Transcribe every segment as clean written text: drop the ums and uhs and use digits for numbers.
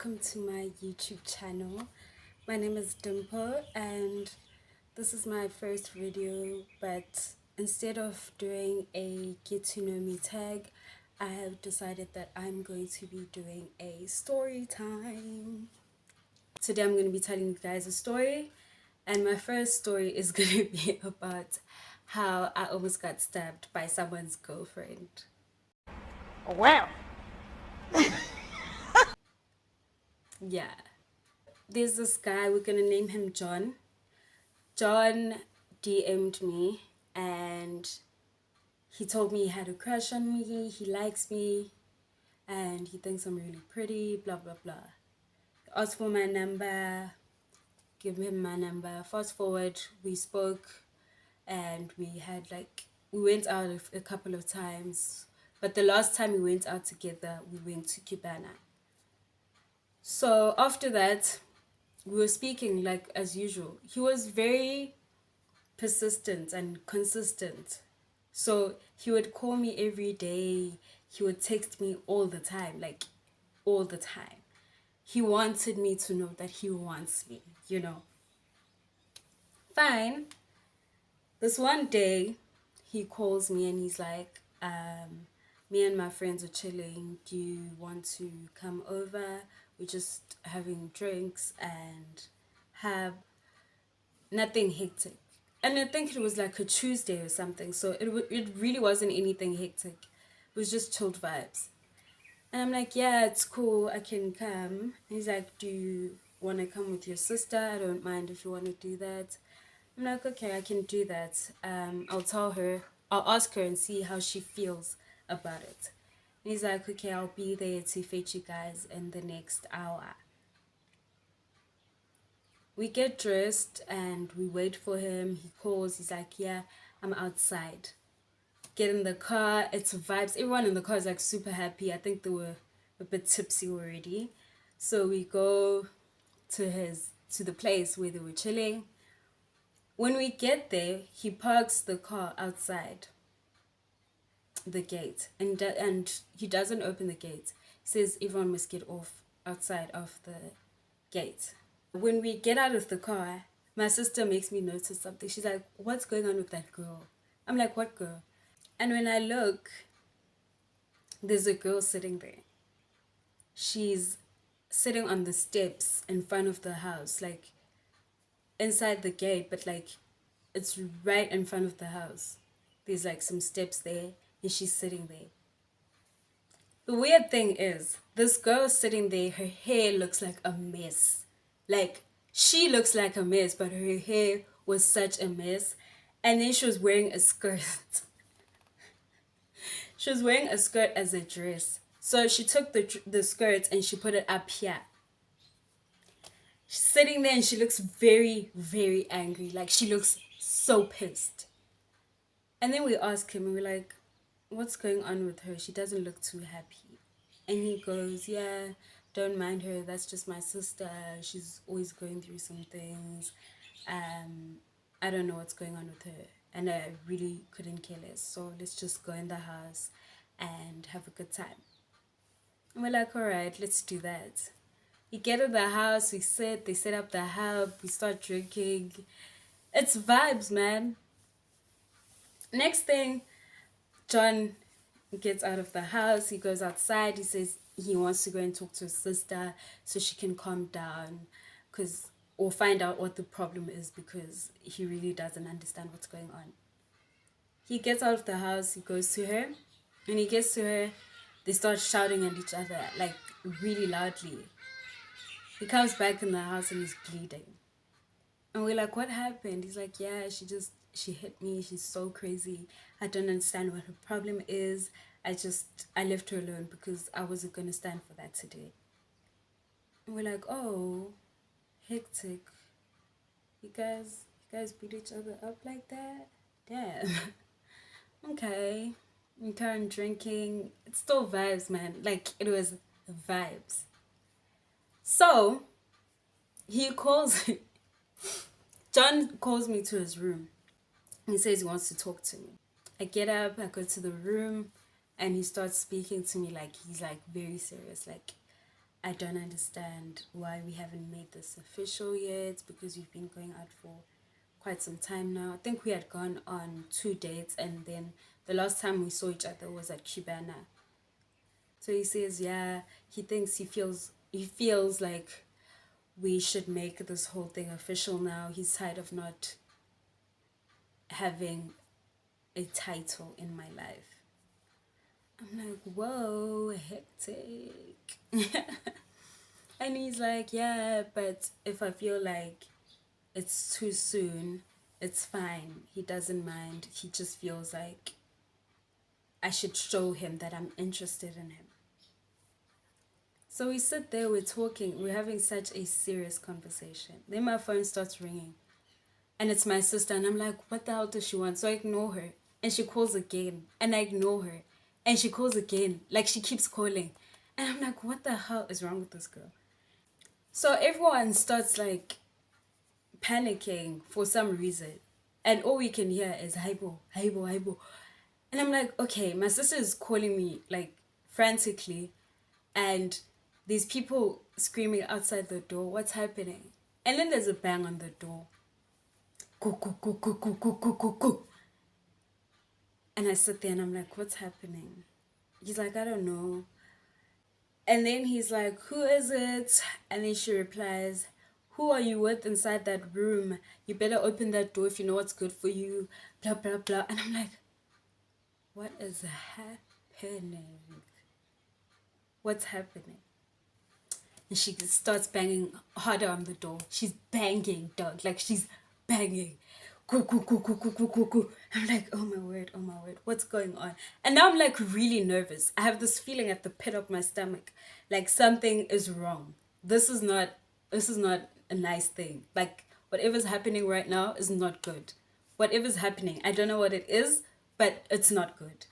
welcome to my YouTube channel. My name is Dimpo and this is my first video, but instead of doing a get to know me tag, I have decided that I'm going to be doing a story time. Today I'm going to be telling you guys a story, and my first story is going to be about how I almost got stabbed by someone's girlfriend. Wow. Yeah. There's this guy, we're gonna name him John. John DM'd me and he told me he had a crush on me, he likes me, and he thinks I'm really pretty, blah blah blah. Asked for my number, give him my number. Fast forward, we spoke and we went out a couple of times, but the last time we went out together, we went to Cubana. So after that, we were speaking like as usual. He was very persistent and consistent. So he would call me every day. He would text me all the time, like all the time. He wanted me to know that he wants me, you know. Fine. This one day, he calls me and he's like, me and my friends are chilling. Do you want to come over? We're just having drinks and have nothing hectic. And I think it was like a Tuesday or something. So it really wasn't anything hectic. It was just chilled vibes. And I'm like, yeah, it's cool. I can come. And he's like, do you want to come with your sister? I don't mind if you want to do that. I'm like, okay, I can do that. I'll tell her. I'll ask her and see how she feels about it. And he's like, okay, I'll be there to fetch you guys in the next hour. We get dressed and we wait for him. He calls. He's like, yeah, I'm outside. Get in the car. It's vibes. Everyone in the car is like super happy. I think they were a bit tipsy already. So we go to the place where they were chilling. When we get there, he parks the car outside the gate, and he doesn't open the gate. He says everyone must get off outside of the gate. When we get out of the car, my sister makes me notice something. She's like, what's going on with that girl? I'm like, what girl? And when I look, there's a girl sitting there. She's sitting on the steps in front of the house, like inside the gate, but like it's right in front of the house. There's like some steps there and she's sitting there. The weird thing is, this girl sitting there, her hair looks like a mess. Like, she looks like a mess, but her hair was such a mess. And then she was wearing a skirt. She was wearing a skirt as a dress. So she took the skirt and she put it up here. She's sitting there and she looks very, very angry. Like, she looks so pissed. And then we ask him and we're like, what's going on with her? She doesn't look too happy. And he goes, yeah, don't mind her. That's just my sister. She's always going through some things. I don't know what's going on with her. And I really couldn't care less. So let's just go in the house and have a good time. And we're like, all right, let's do that. We get in the house, we sit, they set up the hub, we start drinking. It's vibes, man. Next thing, John gets out of the house, he goes outside, he says he wants to go and talk to his sister so she can calm down, or find out what the problem is, because he really doesn't understand what's going on. He gets out of the house, he goes to her. When he gets to her, they start shouting at each other, like really loudly. He comes back in the house and he's bleeding. And we're like, what happened? He's like, yeah, she hit me. She's so crazy. I don't understand what her problem is. I left her alone because I wasn't going to stand for that today. And we're like, oh, hectic. You guys beat each other up like that? Damn. Okay. We carry on drinking. It's still vibes, man. Like, it was vibes. So, John calls me to his room. He says he wants to talk to me. I get up, I go to the room, and he starts speaking to me like he's like very serious. Like, I don't understand why we haven't made this official yet, because we've been going out for quite some time now. I think we had gone on 2 dates, and then the last time we saw each other was at Cubana. So he says, yeah, he feels like we should make this whole thing official now. He's tired of not having a title in my life. I'm like, whoa, hectic. And he's like, yeah, but if I feel like it's too soon, it's fine. He doesn't mind. He just feels like I should show him that I'm interested in him. So we sit there, we're talking, we're having such a serious conversation. Then my phone starts ringing. And it's my sister, and I'm like, what the hell does she want? So I ignore her. And she calls again. And I ignore her. And she calls again. Like, she keeps calling. And I'm like, what the hell is wrong with this girl? So everyone starts like panicking for some reason. And all we can hear is Haibo, Haibo, Haibo. And I'm like, okay, my sister is calling me like frantically. And these people screaming outside the door. What's happening? And then there's a bang on the door. Go, go, go, go, go, go, go, go, go. And I sit there and I'm like, what's happening? He's like, I don't know. And then he's like, who is it? And then she replies, who are you with inside that room? You better open that door if you know what's good for you. Blah, blah, blah. And I'm like, what is happening? What's happening? And she starts banging harder on the door. She's banging, dog. Like, she's banging. Go, go, go, go, go, go, go, go. I'm like, oh my word, what's going on? And now I'm like really nervous. I have this feeling at the pit of my stomach, like something is wrong. This is not a nice thing. Like, whatever's happening right now is not good. Whatever's happening, I don't know what it is, but it's not good.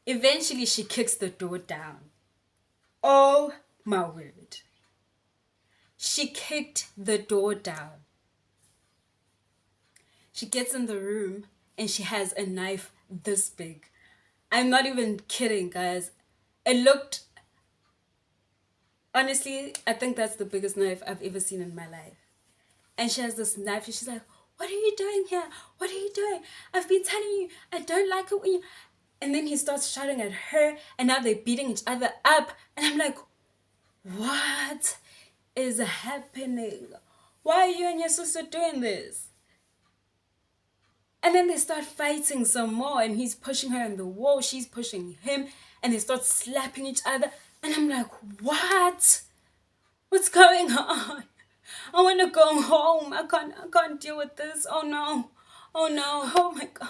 Eventually, she kicks the door down. Oh my word. She kicked the door down. She gets in the room and she has a knife this big. I'm not even kidding, guys. It looked, honestly, I think that's the biggest knife I've ever seen in my life. And she has this knife and she's like, what are you doing here? What are you doing? I've been telling you, I don't like it when you... And then he starts shouting at her and now they're beating each other up. And I'm like, what is happening? Why are you and your sister doing this? And then they start fighting some more and he's pushing her in the wall, she's pushing him, and they start slapping each other. And I'm like, what? What's going on? I want to go home. I can't deal with this. Oh no. Oh no. Oh my God.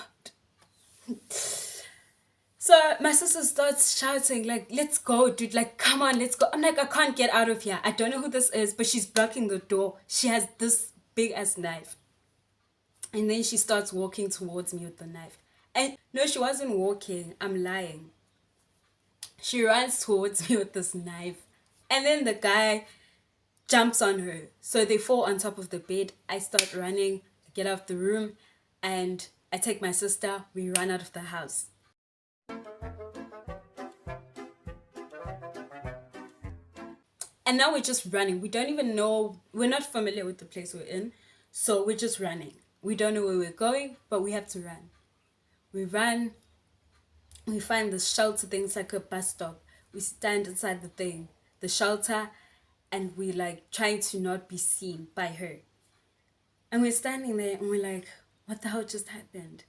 So my sister starts shouting, like, let's go, dude. Like, come on, let's go. I'm like, I can't get out of here. I don't know who this is, but she's blocking the door. She has this big ass knife. And then she starts walking towards me with the knife. And no, she wasn't walking. I'm lying. She runs towards me with this knife. And then the guy jumps on her. So they fall on top of the bed. I start running, get out of the room, and I take my sister. We run out of the house. And now we're just running. We don't even know. We're not familiar with the place we're in. So we're just running. We don't know where we're going, but we have to run. We run. We find this shelter thing. It's like a bus stop. We stand inside the thing, the shelter, and we like trying to not be seen by her. And we're standing there and we're like, what the hell just happened?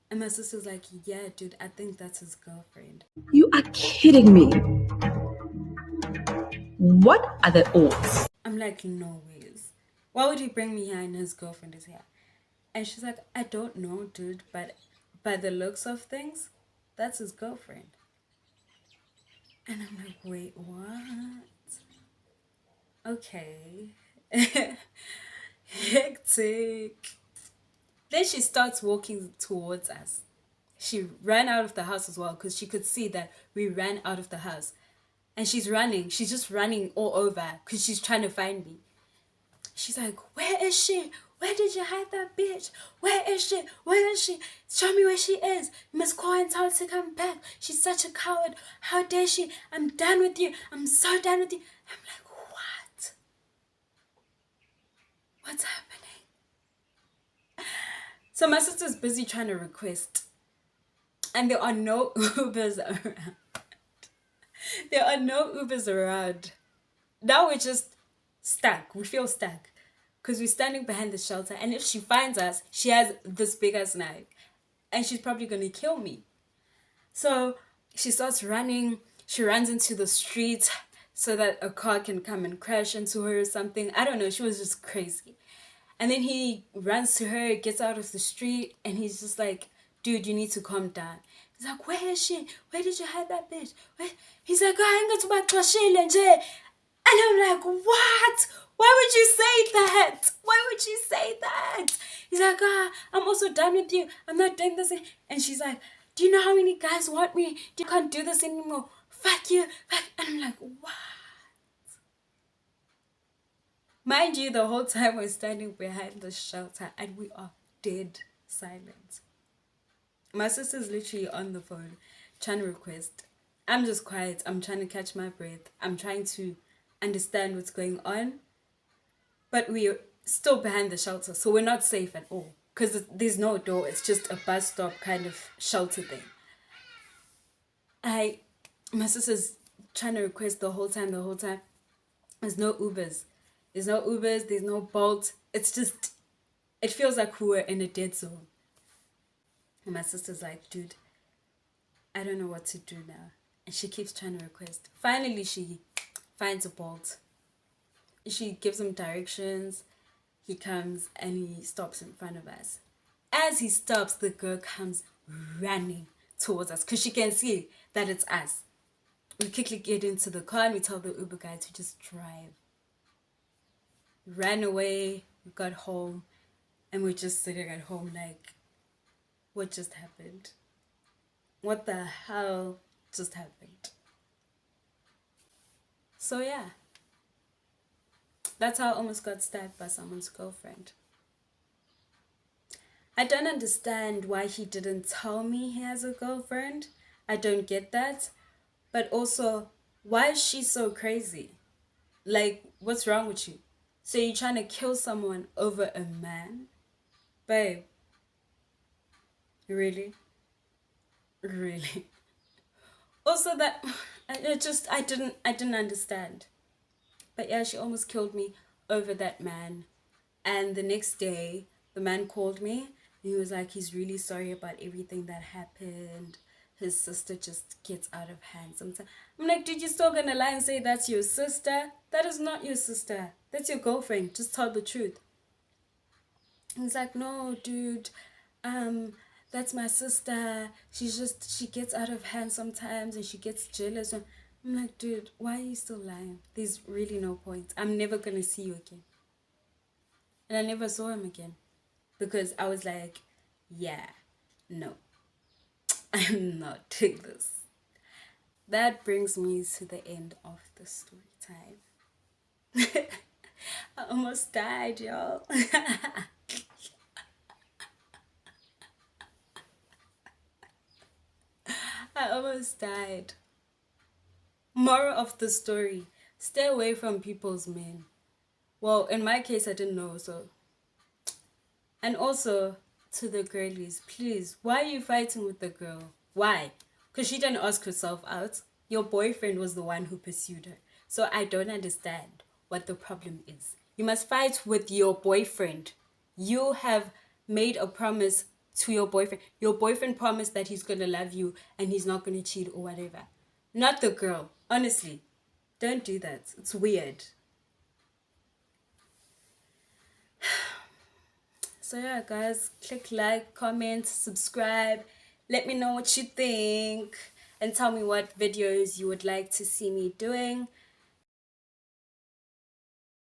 And my sister's like, yeah, dude, I think that's his girlfriend. You are kidding me. What are the odds? I'm like, no ways. Why would he bring me here and his girlfriend is here? And she's like, I don't know, dude, but by the looks of things, that's his girlfriend. And I'm like, wait, what? Okay. Hectic. Then she starts walking towards us. She ran out of the house as well because she could see that we ran out of the house. And she's running. She's just running all over because she's trying to find me. She's like, where is she? Where did you hide that bitch? Where is she? Where is she? Show me where she is. You must call and tell her to come back. She's such a coward. How dare she? I'm done with you. I'm so done with you. I'm like, what? What's happening? So my sister's busy trying to request, and there are no Ubers around. There are no Ubers around. Now we're just stuck. We feel stuck because we're standing behind the shelter, and if she finds us, she has this big ass knife, and she's probably gonna kill me. So she starts running. She runs into the street so that a car can come and crash into her or something. I don't know. She was just crazy. And then he runs to her, gets out of the street, and he's just like, dude, you need to calm down. He's like, where is she? Where did you hide that bitch? Where? He's like, I'm going to back. And I'm like, what? Why would you say that? Why would you say that? He's like, I'm also done with you. I'm not doing this. And she's like, do you know how many guys want me? You can't do this anymore. Fuck you. And I'm like, what? Mind you, the whole time we're standing behind the shelter and we are dead silent. My sister's literally on the phone trying to request. I'm just quiet. I'm trying to catch my breath. I'm trying to understand what's going on. But we're still behind the shelter, so we're not safe at all. Because there's no door. It's just a bus stop kind of shelter thing. My sister's trying to request the whole time. There's no Ubers. There's no Bolt. It's just, it feels like we were in a dead zone. And my sister's like, dude, I don't know what to do now. And she keeps trying to request. Finally, she finds a Bolt. She gives him directions. He comes and he stops in front of us. As he stops, the girl comes running towards us because she can see that it's us. We quickly get into the car and we tell the Uber guy to just drive. Ran away, we got home, and we're just sitting at home like, what just happened? What the hell just happened? So yeah, that's how I almost got stabbed by someone's girlfriend. I don't understand why he didn't tell me he has a girlfriend. I don't get that. But also, why is she so crazy? Like, what's wrong with you? So you're trying to kill someone over a man? Babe. Really? Really? Also that I didn't understand. But yeah, she almost killed me over that man. And the next day, the man called me and he was like, he's really sorry about everything that happened. His sister just gets out of hand sometimes. I'm like, dude, you're still gonna lie and say that's your sister? That is not your sister. That's your girlfriend. Just tell the truth. He's like, no, dude, that's my sister. She gets out of hand sometimes and she gets jealous. I'm like, dude, why are you still lying? There's really no point. I'm never gonna see you again. And I never saw him again because I was like, yeah, no, I'm not doing this. That brings me to the end of the story time. I almost died, y'all. I almost died. Moral of the story: stay away from people's men. Well, in my case, I didn't know, so. And also, to the girlies, please, why are you fighting with the girl? Why? Because she didn't ask herself out. Your boyfriend was the one who pursued her. So I don't understand what the problem is. You must fight with your boyfriend. You have made a promise to your boyfriend. Your boyfriend promised that he's going to love you and he's not going to cheat or whatever. Not the girl. Honestly, don't do that. It's weird. So yeah, guys, click like, comment, subscribe. Let me know what you think and tell me what videos you would like to see me doing.